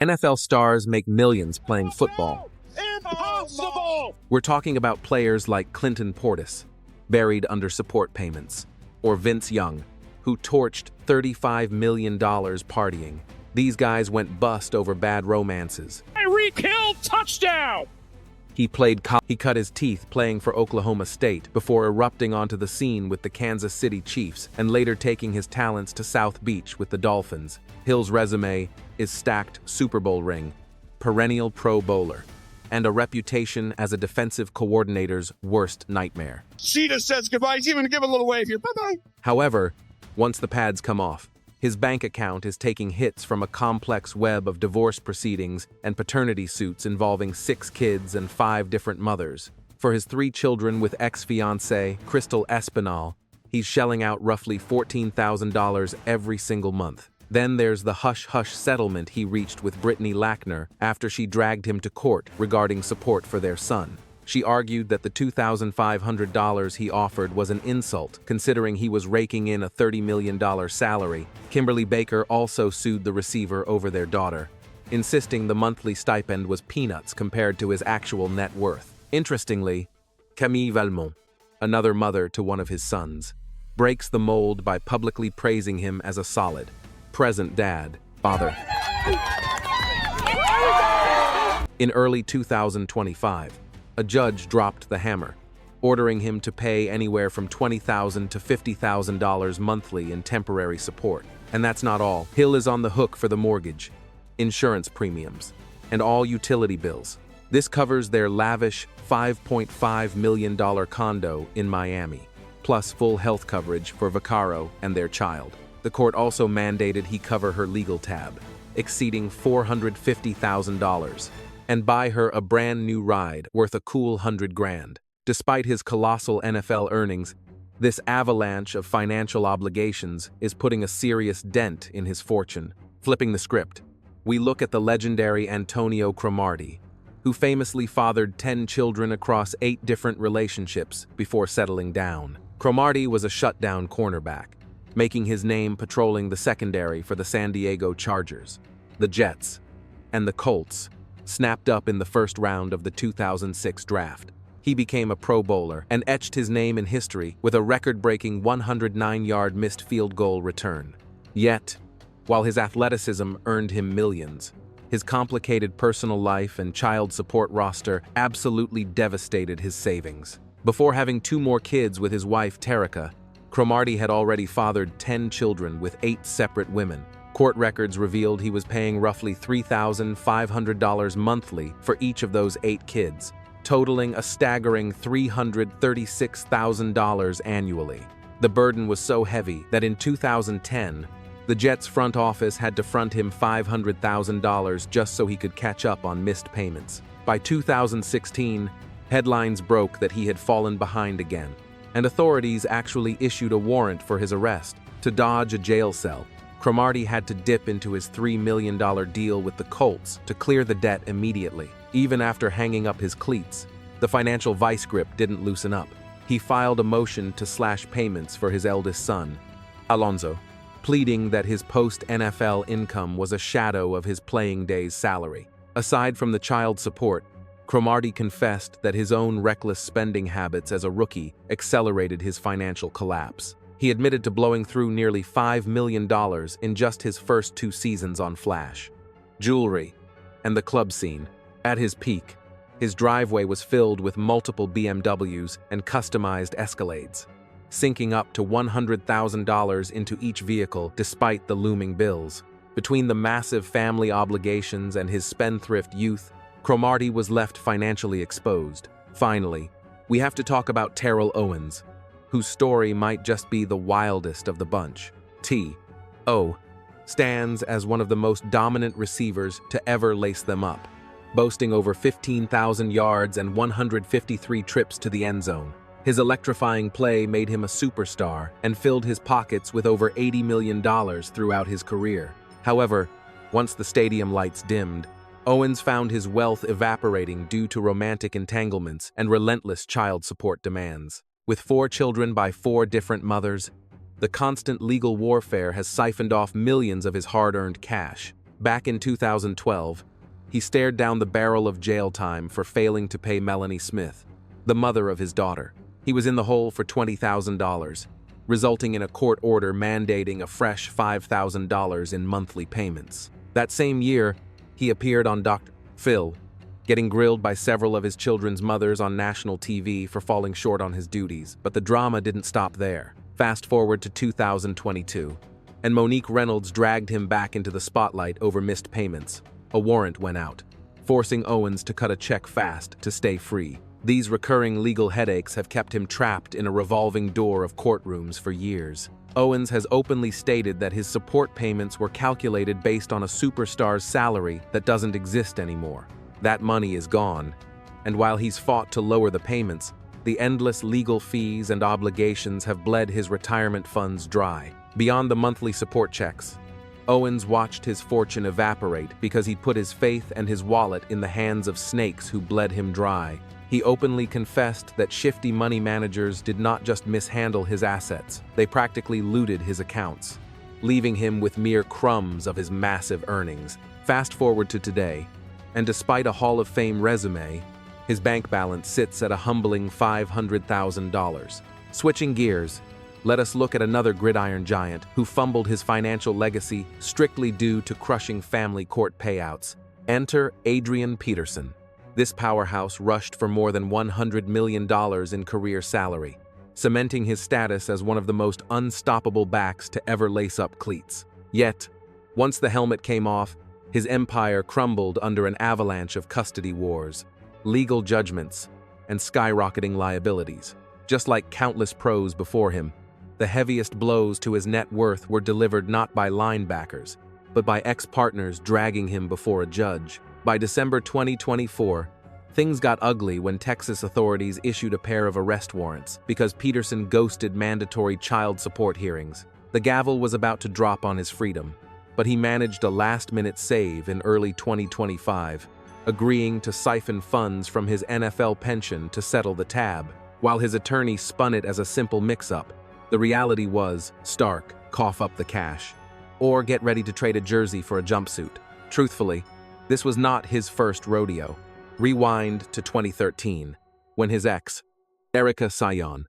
NFL stars make millions playing football. Impossible! We're talking about players like Clinton Portis, buried under support payments, or Vince Young, who torched $35 million partying. These guys went bust over bad romances. Tyreek Hill touchdown! He cut his teeth playing for Oklahoma State before erupting onto the scene with the Kansas City Chiefs and later taking his talents to South Beach with the Dolphins. Hill's resume is stacked Super Bowl ring, perennial Pro Bowler, and a reputation as a defensive coordinator's worst nightmare. Sheeta says goodbye. He's even give a little wave here. Bye-bye. However, once the pads come off, his bank account is taking hits from a complex web of divorce proceedings and paternity suits involving 6 kids and 5 different mothers. For his 3 children with ex-fiancée, Crystal Espinal, he's shelling out roughly $14,000 every single month. Then there's the hush-hush settlement he reached with Brittany Lackner after she dragged him to court regarding support for their son. She argued that the $2,500 he offered was an insult, considering he was raking in a $30 million salary. Kimberly Baker also sued the receiver over their daughter, insisting the monthly stipend was peanuts compared to his actual net worth. Interestingly, Camille Valmont, another mother to one of his sons, breaks the mold by publicly praising him as a solid, present father. In early 2025, a judge dropped the hammer, ordering him to pay anywhere from $20,000 to $50,000 monthly in temporary support. And that's not all. Hill is on the hook for the mortgage, insurance premiums, and all utility bills. This covers their lavish $5.5 million condo in Miami, plus full health coverage for Vaccaro and their child. The court also mandated he cover her legal tab, exceeding $450,000. And buy her a brand new ride worth a cool $100,000. Despite his colossal NFL earnings, this avalanche of financial obligations is putting a serious dent in his fortune. Flipping the script, we look at the legendary Antonio Cromartie, who famously fathered 10 children across 8 different relationships before settling down. Cromartie was a shutdown cornerback, making his name patrolling the secondary for the San Diego Chargers, the Jets, and the Colts. Snapped up in the first round of the 2006 draft. He became a Pro Bowler and etched his name in history with a record-breaking 109-yard missed field goal return. Yet, while his athleticism earned him millions, his complicated personal life and child support roster absolutely devastated his savings. Before having 2 more kids with his wife Terica, Cromartie had already fathered 10 children with 8 separate women. Court records revealed he was paying roughly $3,500 monthly for each of those 8 kids, totaling a staggering $336,000 annually. The burden was so heavy that in 2010, the Jets front office had to front him $500,000 just so he could catch up on missed payments. By 2016, headlines broke that he had fallen behind again, and authorities actually issued a warrant for his arrest. To dodge a jail cell, Cromartie had to dip into his $3 million deal with the Colts to clear the debt immediately. Even after hanging up his cleats, the financial vice grip didn't loosen up. He filed a motion to slash payments for his eldest son, Alonzo, pleading that his post-NFL income was a shadow of his playing days' salary. Aside from the child support, Cromartie confessed that his own reckless spending habits as a rookie accelerated his financial collapse. He admitted to blowing through nearly $5 million in just his first 2 seasons on Flash. Jewelry, and the club scene. At his peak, his driveway was filled with multiple BMWs and customized Escalades, sinking up to $100,000 into each vehicle despite the looming bills. Between the massive family obligations and his spendthrift youth, Cromartie was left financially exposed. Finally, we have to talk about Terrell Owens, whose story might just be the wildest of the bunch. T.O. stands as one of the most dominant receivers to ever lace them up, boasting over 15,000 yards and 153 trips to the end zone. His electrifying play made him a superstar and filled his pockets with over $80 million throughout his career. However, once the stadium lights dimmed, Owens found his wealth evaporating due to romantic entanglements and relentless child support demands. With 4 children by 4 different mothers, the constant legal warfare has siphoned off millions of his hard-earned cash. Back in 2012, he stared down the barrel of jail time for failing to pay Melanie Smith, the mother of his daughter. He was in the hole for $20,000, resulting in a court order mandating a fresh $5,000 in monthly payments. That same year, he appeared on Dr. Phil, getting grilled by several of his children's mothers on national TV for falling short on his duties, but the drama didn't stop there. Fast forward to 2022, and Monique Reynolds dragged him back into the spotlight over missed payments. A warrant went out, forcing Owens to cut a check fast to stay free. These recurring legal headaches have kept him trapped in a revolving door of courtrooms for years. Owens has openly stated that his support payments were calculated based on a superstar's salary that doesn't exist anymore. That money is gone, and while he's fought to lower the payments, the endless legal fees and obligations have bled his retirement funds dry. Beyond the monthly support checks, Owens watched his fortune evaporate because he'd put his faith and his wallet in the hands of snakes who bled him dry. He openly confessed that shifty money managers did not just mishandle his assets, they practically looted his accounts, leaving him with mere crumbs of his massive earnings. Fast forward to today, and despite a Hall of Fame resume, his bank balance sits at a humbling $500,000. Switching gears, let us look at another gridiron giant who fumbled his financial legacy strictly due to crushing family court payouts. Enter Adrian Peterson. This powerhouse rushed for more than $100 million in career salary, cementing his status as one of the most unstoppable backs to ever lace up cleats. Yet, once the helmet came off, his empire crumbled under an avalanche of custody wars, legal judgments, and skyrocketing liabilities. Just like countless pros before him, the heaviest blows to his net worth were delivered not by linebackers, but by ex-partners dragging him before a judge. By December 2024, things got ugly when Texas authorities issued a pair of arrest warrants because Peterson ghosted mandatory child support hearings. The gavel was about to drop on his freedom, but he managed a last-minute save in early 2025, agreeing to siphon funds from his NFL pension to settle the tab. While his attorney spun it as a simple mix-up, the reality was, stark, cough up the cash, or get ready to trade a jersey for a jumpsuit. Truthfully, this was not his first rodeo. Rewind to 2013, when his ex, Erica Sion,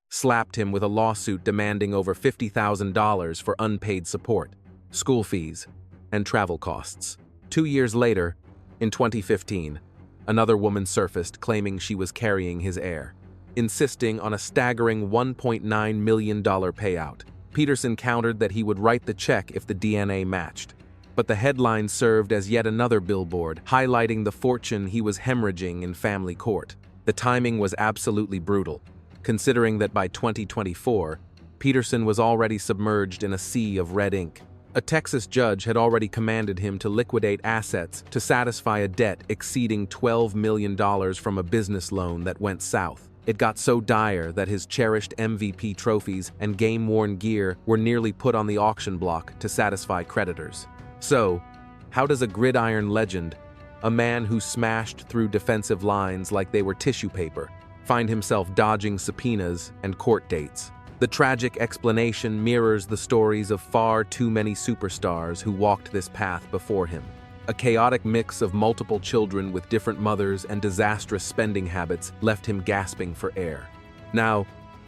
slapped him with a lawsuit demanding over $50,000 for unpaid support, school fees, and travel costs. 2 years later, in 2015, another woman surfaced claiming she was carrying his heir, insisting on a staggering $1.9 million payout. Peterson countered that he would write the check if the DNA matched. But the headline served as yet another billboard, highlighting the fortune he was hemorrhaging in family court. The timing was absolutely brutal, considering that by 2024, Peterson was already submerged in a sea of red ink. A Texas judge had already commanded him to liquidate assets to satisfy a debt exceeding $12 million from a business loan that went south. It got so dire that his cherished MVP trophies and game-worn gear were nearly put on the auction block to satisfy creditors. So, how does a gridiron legend, a man who smashed through defensive lines like they were tissue paper, find himself dodging subpoenas and court dates? The tragic explanation mirrors the stories of far too many superstars who walked this path before him. A chaotic mix of multiple children with different mothers and disastrous spending habits left him gasping for air. Now,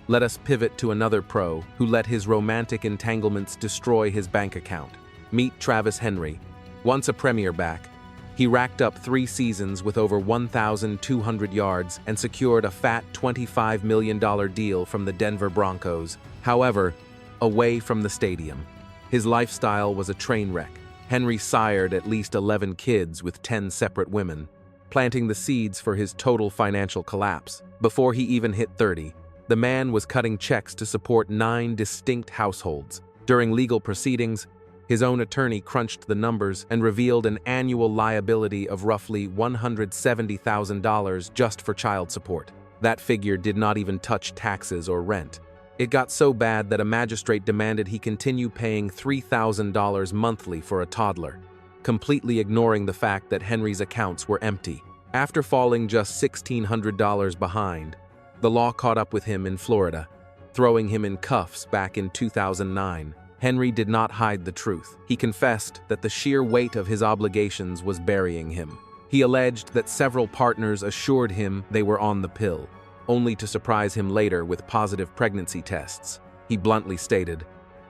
let us pivot to another pro who let his romantic entanglements destroy his bank account. Meet Travis Henry. Once a premier back, he racked up 3 seasons with over 1,200 yards and secured a fat $25 million deal from the Denver Broncos. However, away from the stadium, his lifestyle was a train wreck. Henry sired at least 11 kids with 10 separate women, planting the seeds for his total financial collapse. Before he even hit 30, the man was cutting checks to support 9 distinct households. During legal proceedings, his own attorney crunched the numbers and revealed an annual liability of roughly $170,000 just for child support. That figure did not even touch taxes or rent. It got so bad that a magistrate demanded he continue paying $3,000 monthly for a toddler, completely ignoring the fact that Henry's accounts were empty. After falling just $1,600 behind, the law caught up with him in Florida, throwing him in cuffs back in 2009. Henry did not hide the truth. He confessed that the sheer weight of his obligations was burying him. He alleged that several partners assured him they were on the pill, only to surprise him later with positive pregnancy tests. He bluntly stated,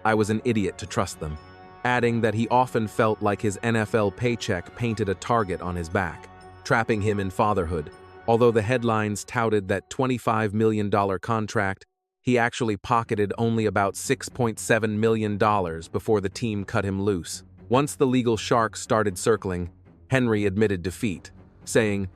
"I was an idiot to trust them," adding that he often felt like his NFL paycheck painted a target on his back, trapping him in fatherhood. Although the headlines touted that $25 million contract, he actually pocketed only about $6.7 million before the team cut him loose. Once the legal sharks started circling, Henry admitted defeat, saying,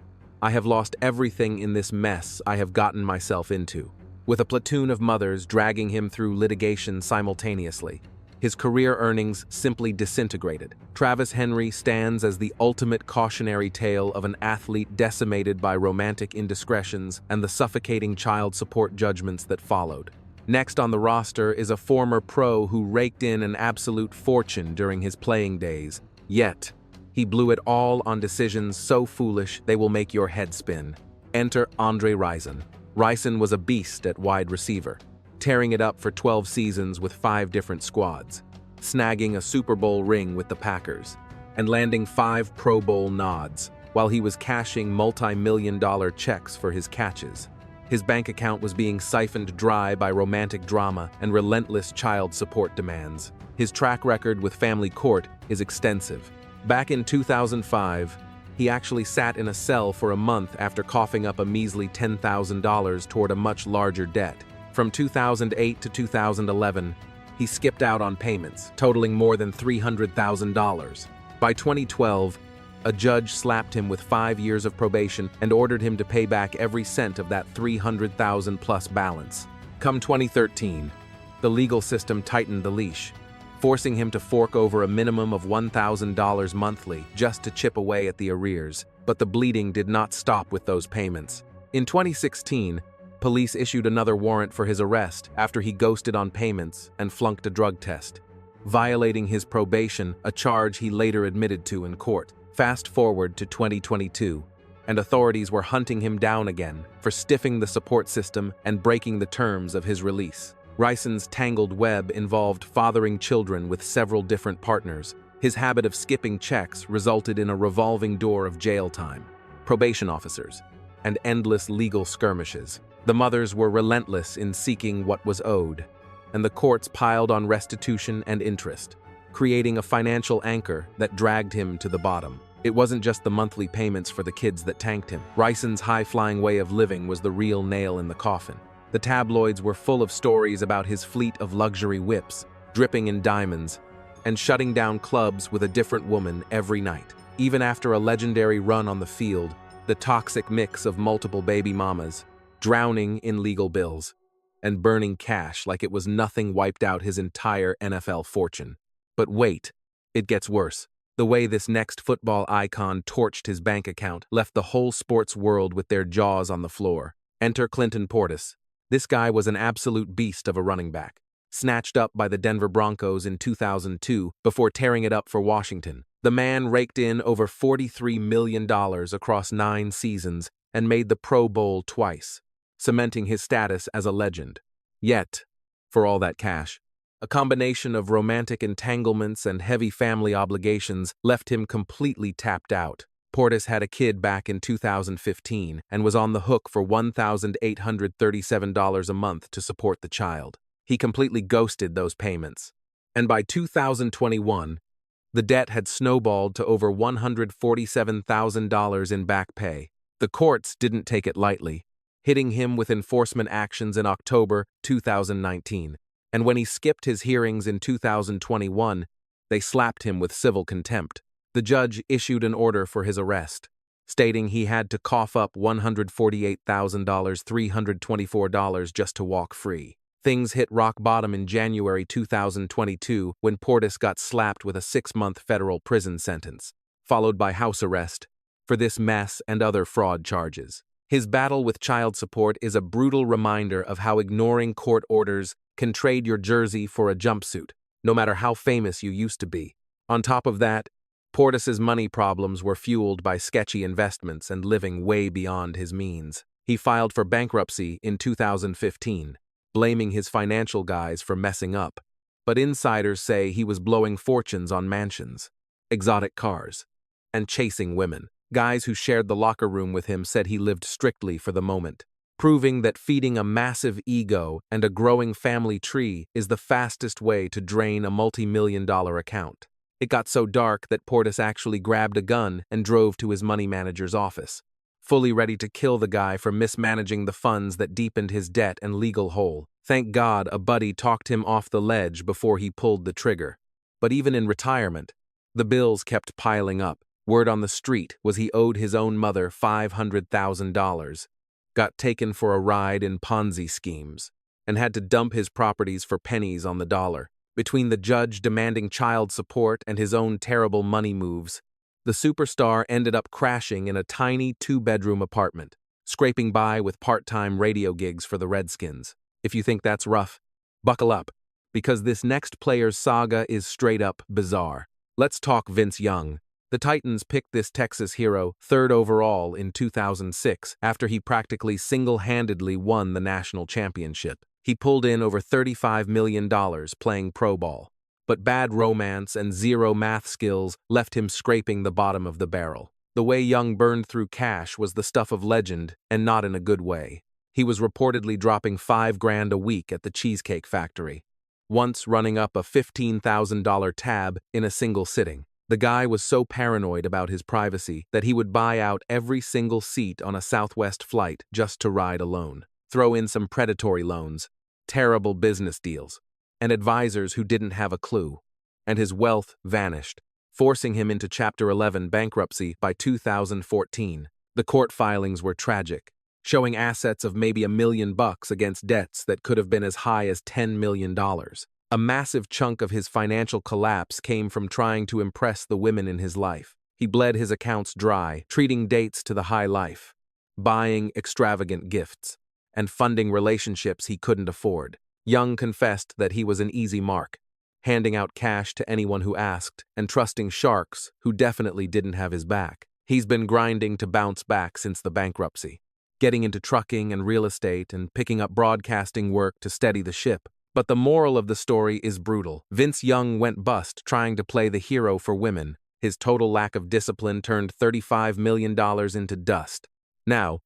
"I have lost everything in this mess I have gotten myself into," with a platoon of mothers dragging him through litigation simultaneously. His career earnings simply disintegrated. Travis Henry stands as the ultimate cautionary tale of an athlete decimated by romantic indiscretions and the suffocating child support judgments that followed. Next on the roster is a former pro who raked in an absolute fortune during his playing days. Yet, he blew it all on decisions so foolish they will make your head spin. Enter Rison. Rison was a beast at wide receiver, tearing it up for 12 seasons with 5 different squads, snagging a Super Bowl ring with the Packers, and landing 5 Pro Bowl nods, while he was cashing multi-million-dollar checks for his catches. His bank account was being siphoned dry by romantic drama and relentless child support demands. His track record with family court is extensive. Back in 2005, he actually sat in a cell for a month after coughing up a measly $10,000 toward a much larger debt. From 2008 to 2011, he skipped out on payments, totaling more than $300,000. By 2012, a judge slapped him with 5 years of probation and ordered him to pay back every cent of that $300,000 plus balance. Come 2013, the legal system tightened the leash, forcing him to fork over a minimum of $1,000 monthly just to chip away at the arrears. But the bleeding did not stop with those payments. In 2016, police issued another warrant for his arrest after he ghosted on payments and flunked a drug test, violating his probation, a charge he later admitted to in court. Fast forward to 2022, and authorities were hunting him down again for stiffing the support system and breaking the terms of his release. Rison's tangled web involved fathering children with several different partners. His habit of skipping checks resulted in a revolving door of jail time, probation officers, and endless legal skirmishes. The mothers were relentless in seeking what was owed, and the courts piled on restitution and interest, creating a financial anchor that dragged him to the bottom. It wasn't just the monthly payments for the kids that tanked him. Rison's high-flying way of living was the real nail in the coffin. The tabloids were full of stories about his fleet of luxury whips, dripping in diamonds, and shutting down clubs with a different woman every night. Even after a legendary run on the field, the toxic mix of multiple baby mamas, drowning in legal bills, and burning cash like it was nothing wiped out his entire NFL fortune. But wait, it gets worse. The way this next football icon torched his bank account left the whole sports world with their jaws on the floor. Enter Clinton Portis. This guy was an absolute beast of a running back, snatched up by the Denver Broncos in 2002 before tearing it up for Washington. The man raked in over $43 million across 9 seasons and made the Pro Bowl twice, cementing his status as a legend. Yet, for all that cash, a combination of romantic entanglements and heavy family obligations left him completely tapped out. Portis had a kid back in 2015 and was on the hook for $1,837 a month to support the child. He completely ghosted those payments. And by 2021, the debt had snowballed to over $147,000 in back pay. The courts didn't take it lightly, hitting him with enforcement actions in October 2019. And when he skipped his hearings in 2021, they slapped him with civil contempt. The judge issued an order for his arrest, stating he had to cough up $148,324 just to walk free. Things hit rock bottom in January 2022 when Portis got slapped with a 6-month federal prison sentence, followed by house arrest for this mess and other fraud charges. His battle with child support is a brutal reminder of how ignoring court orders can trade your jersey for a jumpsuit, no matter how famous you used to be. On top of that, Portis's money problems were fueled by sketchy investments and living way beyond his means. He filed for bankruptcy in 2015, blaming his financial guys for messing up, but insiders say he was blowing fortunes on mansions, exotic cars, and chasing women. Guys who shared the locker room with him said he lived strictly for the moment, proving that feeding a massive ego and a growing family tree is the fastest way to drain a multi-million-dollar account. It got so dark that Portis actually grabbed a gun and drove to his money manager's office, fully ready to kill the guy for mismanaging the funds that deepened his debt and legal hole. Thank God a buddy talked him off the ledge before he pulled the trigger. But even in retirement, the bills kept piling up. Word on the street was he owed his own mother $500,000, got taken for a ride in Ponzi schemes, and had to dump his properties for pennies on the dollar. Between the judge demanding child support and his own terrible money moves, the superstar ended up crashing in a tiny 2-bedroom apartment, scraping by with part-time radio gigs for the Redskins. If you think that's rough, buckle up, because this next player's saga is straight-up bizarre. Let's talk Vince Young. The Titans picked this Texas hero 3rd overall in 2006 after he practically single-handedly won the national championship. He pulled in over $35 million playing pro ball, but bad romance and zero math skills left him scraping the bottom of the barrel. The way Young burned through cash was the stuff of legend, and not in a good way. He was reportedly dropping $5,000 a week at the Cheesecake Factory, once running up a $15,000 tab in a single sitting. The guy was so paranoid about his privacy that he would buy out every single seat on a Southwest flight just to ride alone. Throw in some predatory loans, terrible business deals, and advisors who didn't have a clue. And his wealth vanished, forcing him into Chapter 11 bankruptcy by 2014. The court filings were tragic, showing assets of maybe $1 million against debts that could have been as high as $10 million. A massive chunk of his financial collapse came from trying to impress the women in his life. He bled his accounts dry, treating dates to the high life, buying extravagant gifts, and funding relationships he couldn't afford. Young confessed that he was an easy mark, handing out cash to anyone who asked and trusting sharks who definitely didn't have his back. He's been grinding to bounce back since the bankruptcy, getting into trucking and real estate and picking up broadcasting work to steady the ship. But the moral of the story is brutal. Vince Young went bust trying to play the hero for women. His total lack of discipline turned $35 million into dust. Now,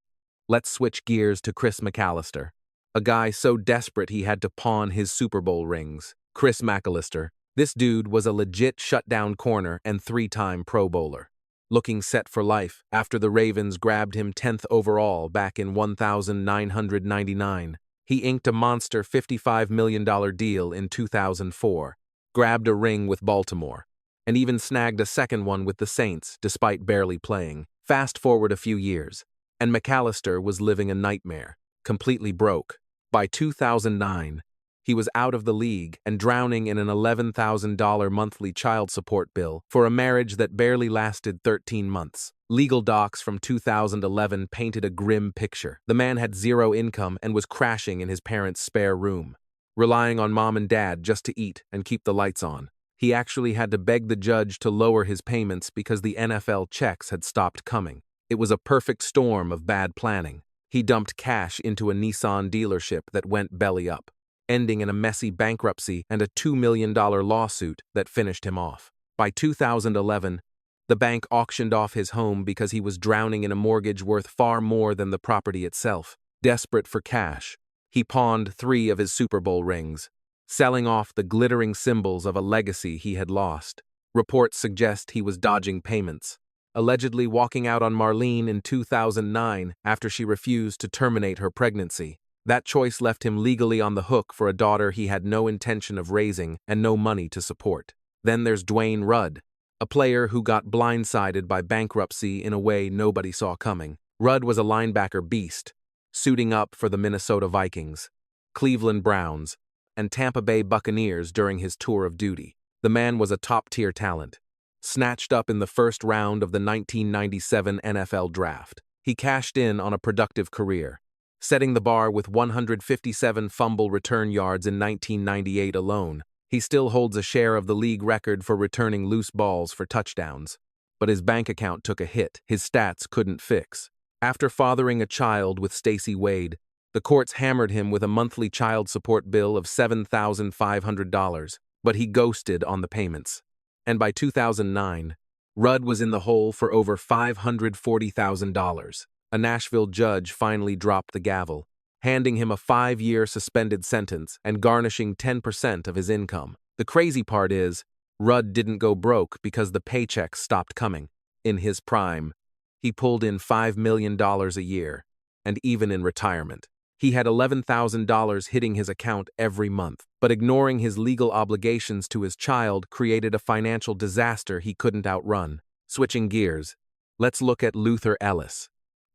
let's switch gears to Chris McAlister, a guy so desperate he had to pawn his Super Bowl rings. Chris McAlister. This dude was a legit shutdown corner and 3-time Pro Bowler, looking set for life after the Ravens grabbed him 10th overall back in 1999. He inked a monster $55 million deal in 2004, grabbed a ring with Baltimore, and even snagged a second one with the Saints despite barely playing. Fast forward a few years, and McAlister was living a nightmare, completely broke. By 2009, he was out of the league and drowning in an $11,000 monthly child support bill for a marriage that barely lasted 13 months. Legal docs from 2011 painted a grim picture. The man had zero income and was crashing in his parents' spare room, relying on mom and dad just to eat and keep the lights on. He actually had to beg the judge to lower his payments because the NFL checks had stopped coming. It was a perfect storm of bad planning. He dumped cash into a Nissan dealership that went belly up, ending in a messy bankruptcy and a $2 million lawsuit that finished him off. By 2011, the bank auctioned off his home because he was drowning in a mortgage worth far more than the property itself. Desperate for cash, he pawned 3 of his Super Bowl rings, selling off the glittering symbols of a legacy he had lost. Reports suggest he was dodging payments, allegedly walking out on Marlene in 2009 after she refused to terminate her pregnancy. That choice left him legally on the hook for a daughter he had no intention of raising and no money to support. Then there's Dwayne Rudd, a player who got blindsided by bankruptcy in a way nobody saw coming. Rudd was a linebacker beast, suiting up for the Minnesota Vikings, Cleveland Browns, and Tampa Bay Buccaneers during his tour of duty. The man was a top-tier talent, snatched up in the first round of the 1997 NFL Draft. He cashed in on a productive career, setting the bar with 157 fumble return yards in 1998 alone. He still holds a share of the league record for returning loose balls for touchdowns, but his bank account took a hit his stats couldn't fix. After fathering a child with Stacey Wade, the courts hammered him with a monthly child support bill of $7,500, but he ghosted on the payments. And by 2009, Rudd was in the hole for over $540,000. A Nashville judge finally dropped the gavel, handing him a 5-year suspended sentence and garnishing 10% of his income. The crazy part is, Rudd didn't go broke because the paychecks stopped coming. In his prime, he pulled in $5 million a year, and even in retirement, he had $11,000 hitting his account every month. But ignoring his legal obligations to his child created a financial disaster he couldn't outrun. Switching gears, let's look at Luther Elliss,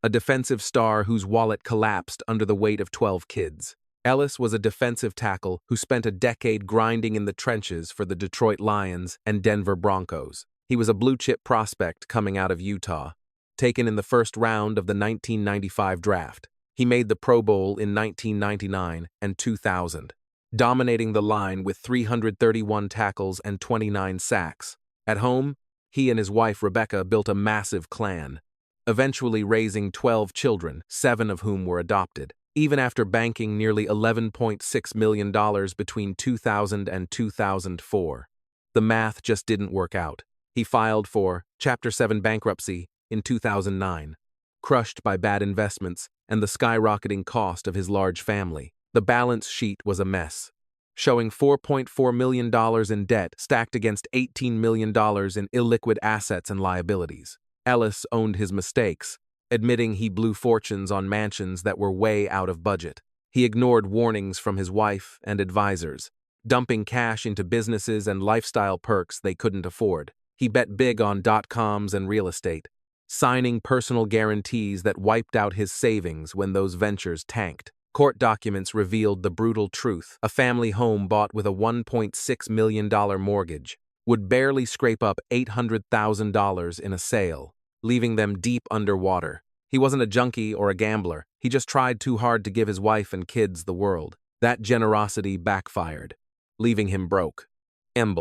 a defensive star whose wallet collapsed under the weight of 12 kids. Elliss was a defensive tackle who spent a decade grinding in the trenches for the Detroit Lions and Denver Broncos. He was a blue-chip prospect coming out of Utah, taken in the first round of the 1995 draft. He made the Pro Bowl in 1999 and 2000, dominating the line with 331 tackles and 29 sacks. At home, he and his wife Rebecca built a massive clan, eventually raising 12 children, 7 of whom were adopted. Even after banking nearly $11.6 million between 2000 and 2004, the math just didn't work out. He filed for Chapter 7 bankruptcy in 2009, crushed by bad investments and the skyrocketing cost of his large family. The balance sheet was a mess, showing $4.4 million in debt stacked against $18 million in illiquid assets and liabilities. Elliss owned his mistakes, admitting he blew fortunes on mansions that were way out of budget. He ignored warnings from his wife and advisors, dumping cash into businesses and lifestyle perks they couldn't afford. He bet big on .coms and real estate, signing personal guarantees that wiped out his savings when those ventures tanked. Court documents revealed the brutal truth. A family home bought with a $1.6 million mortgage would barely scrape up $800,000 in a sale, leaving them deep underwater. He wasn't a junkie or a gambler. He just tried too hard to give his wife and kids the world. That generosity backfired, leaving him broke, and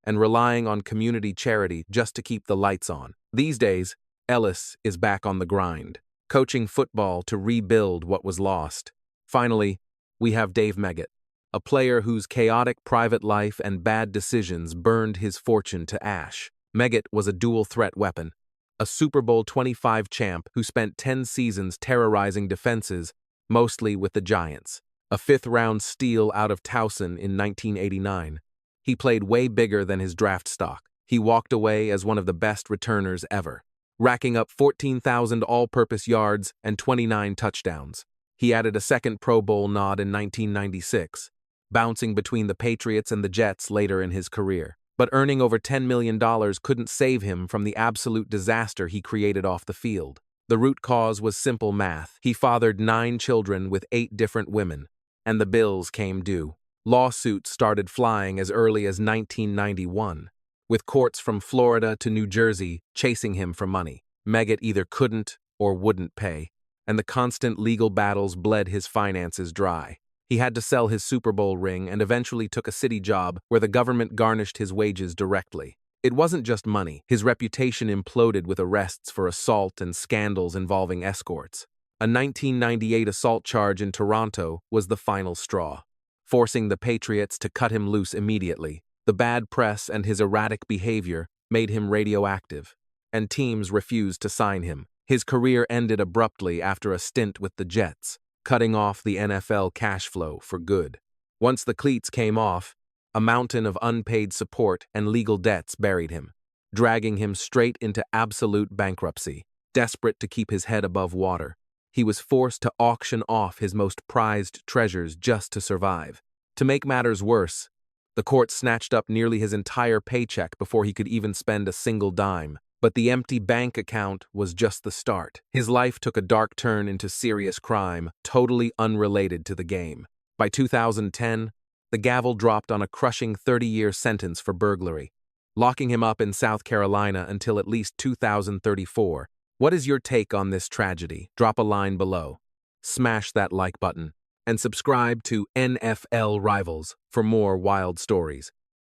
relying on community charity just to keep the lights on. These days, Elliss is back on the grind, coaching football to rebuild what was lost. Finally, we have Dave Meggett, a player whose chaotic private life and bad decisions burned his fortune to ash. Meggett was a dual-threat weapon, a Super Bowl 25 champ who spent 10 seasons terrorizing defenses, mostly with the Giants. A 5th-round steal out of Towson in 1989. He played way bigger than his draft stock. He walked away as one of the best returners ever, racking up 14,000 all-purpose yards and 29 touchdowns. He added a second Pro Bowl nod in 1996, bouncing between the Patriots and the Jets later in his career. But earning over $10 million couldn't save him from the absolute disaster he created off the field. The root cause was simple math. He fathered 9 children with 8 different women, and the bills came due. Lawsuits started flying as early as 1991, with courts from Florida to New Jersey chasing him for money. Meggett either couldn't or wouldn't pay, and the constant legal battles bled his finances dry. He had to sell his Super Bowl ring and eventually took a city job where the government garnished his wages directly. It wasn't just money. His reputation imploded with arrests for assault and scandals involving escorts. A 1998 assault charge in Toronto was the final straw, forcing the Patriots to cut him loose immediately. The bad press and his erratic behavior made him radioactive, and teams refused to sign him. His career ended abruptly after a stint with the Jets, cutting off the NFL cash flow for good. Once the cleats came off, a mountain of unpaid support and legal debts buried him, dragging him straight into absolute bankruptcy. Desperate to keep his head above water, he was forced to auction off his most prized treasures just to survive. To make matters worse, the court snatched up nearly his entire paycheck before he could even spend a single dime. But the empty bank account was just the start. His life took a dark turn into serious crime, totally unrelated to the game. By 2010, the gavel dropped on a crushing 30-year sentence for burglary, locking him up in South Carolina until at least 2034. What is your take on this tragedy? Drop a line below, smash that like button, and subscribe to NFL Rivals for more wild stories.